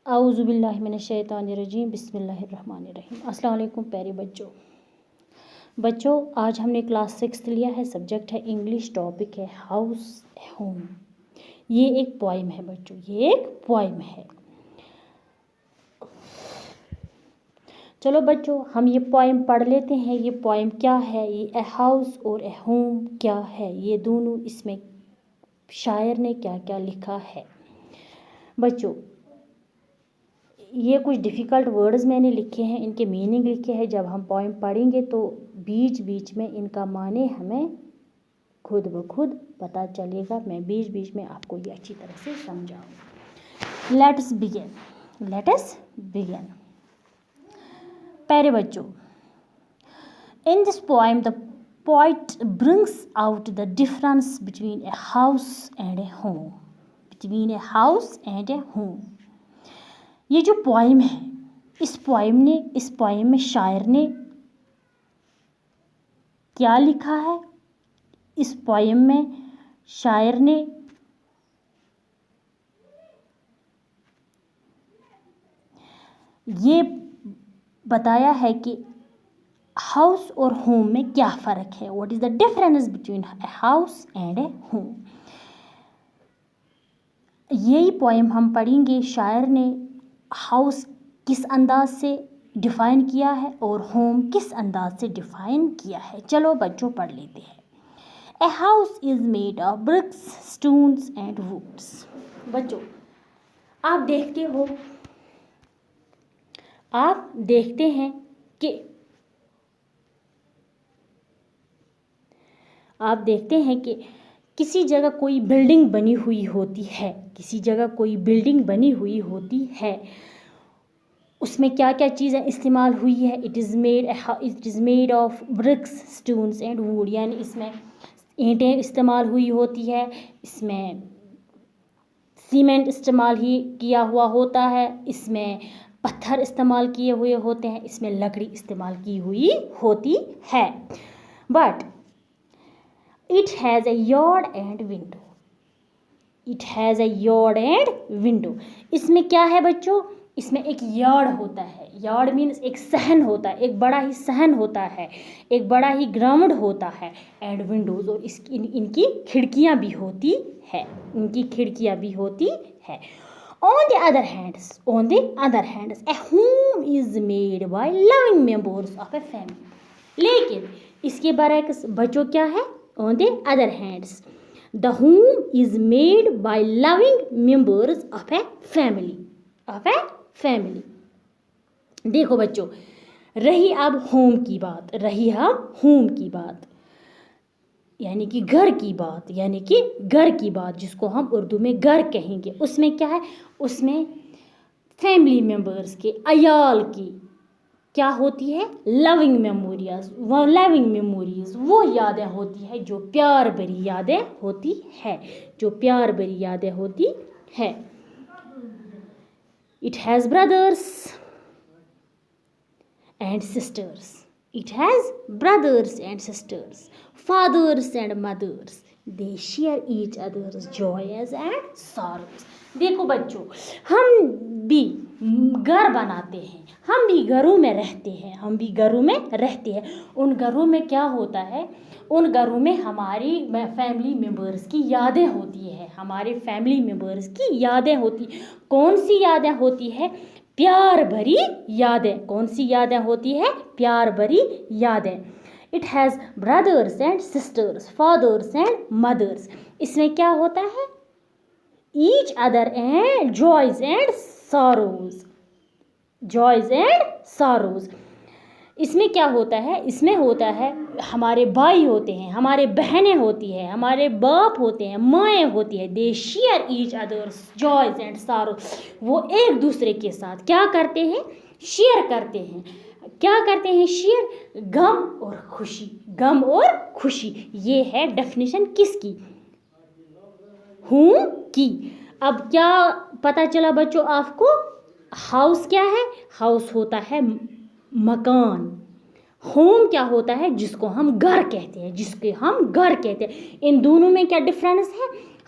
اعوذ باللہ من الشیطان الرجیم بسم اللہ الرحمن الرحیم۔ السلام علیکم پیارے بچوں، آج ہم نے کلاس 6 لیا ہے، سبجیکٹ ہے انگلش، ٹاپک ہے ہاؤس ہوم۔ یہ ایک پوائم ہے بچوں، یہ ایک پوائم ہے۔ چلو بچوں ہم یہ پوائم پڑھ لیتے ہیں۔ یہ پوائم کیا ہے، یہ اے ہاؤس اور اے ہوم کیا ہے، یہ دونوں اس میں شاعر نے کیا کیا لکھا ہے۔ بچوں یہ کچھ ڈیفیکلٹ ورڈز میں نے لکھے ہیں، ان کے میننگ لکھے ہیں۔ جب ہم پوائم پڑھیں گے تو بیچ بیچ میں ان کا معنی ہمیں خود بخود پتہ چلے گا۔ میں بیچ بیچ میں آپ کو یہ اچھی طرح سے سمجھاؤں۔ Let's begin. پیارے بچوں، in this poem the poet brings out the difference between a house and a home. یہ جو پوائم ہے، اس پوائم میں شاعر نے کیا لکھا ہے؟ اس پوائم میں شاعر نے یہ بتایا ہے کہ ہاؤس اور ہوم میں کیا فرق ہے۔ What is the difference between a house and a home. یہی پوائم ہم پڑھیں گے۔ شاعر نے ہاؤس کس انداز سے ڈیفائن کیا ہے اور ہوم کس انداز سے ڈیفائن کیا ہے۔ چلو بچوں پڑھ لیتے ہیں۔ A house is made of bricks, stones and woods. بچوں آپ دیکھتے ہیں کہ کسی جگہ کوئی بلڈنگ بنی ہوئی ہوتی ہے، اس میں کیا کیا چیزیں استعمال ہوئی ہے۔ It is made of bricks, stones and wood, یعنی اس میں اینٹیں استعمال ہوئی ہوتی ہے، اس میں سیمنٹ استعمال ہی کیا ہوا ہوتا ہے، اس میں پتھر استعمال کیے ہوئے ہوتے ہیں، اس میں لکڑی استعمال کی ہوئی ہوتی ہے۔ But it has a yard and window. اس میں کیا ہے بچوں؟ اس میں ایک یارڈ ہوتا ہے۔ یارڈ مینس ایک صحن ہوتا ہے، ایک بڑا ہی صحن ہوتا ہے، ایک بڑا ہی گراؤنڈ ہوتا ہے، اینڈ ونڈوز، اور ان کی کھڑکیاں بھی ہوتی ہے۔ On the other hand, a home is made by loving members of a family. لیکن اس کے برعکس بچوں کیا ہے؟ On the other hand, the home is made by loving members of a family. دیکھو بچوں، رہی اب ہوم کی بات، یعنی کہ گھر کی بات، جس کو ہم اردو میں گھر کہیں گے۔ اس میں کیا ہے؟ اس میں فیملی ممبرز کے، عیال کی کیا ہوتی ہے؟ لونگ میموریز، وہ یادیں ہوتی ہے جو پیار بھری یادیں ہوتی ہے۔ It has brothers and sisters, fathers and mothers. They share each other's joys and sorrows. دیکھو بچوں، ہم بھی گھر بناتے ہیں، ہم بھی گھروں میں رہتے ہیں۔ ان گھروں میں کیا ہوتا ہے؟ ان گھروں میں ہماری فیملی ممبرز کی یادیں ہوتی ہیں، کون سی یادیں ہوتی ہے؟ پیار بھری یادیں۔ It has brothers and sisters, fathers and mothers. اس میں کیا ہوتا ہے؟ each other and joys and sorrows. اس میں کیا ہوتا ہے؟ اس میں ہوتا ہے ہمارے بھائی ہوتے ہیں، ہمارے بہنیں ہوتی ہیں، ہمارے باپ ہوتے ہیں، مائیں ہوتی ہیں۔ They share each other's joys and sorrows. وہ ایک دوسرے کے ساتھ کیا کرتے ہیں؟ شیئر کرتے ہیں۔ شیئر، غم اور خوشی۔ یہ ہے ڈیفینیشن کس کی؟ ہوم کی۔ اب کیا پتہ چلا بچوں آپ کو؟ ہاؤس کیا ہے؟ ہاؤس ہوتا ہے مکان۔ ہوم کیا ہوتا ہے؟ جس کو ہم گھر کہتے ہیں۔ ان دونوں میں کیا ڈفرینس ہے؟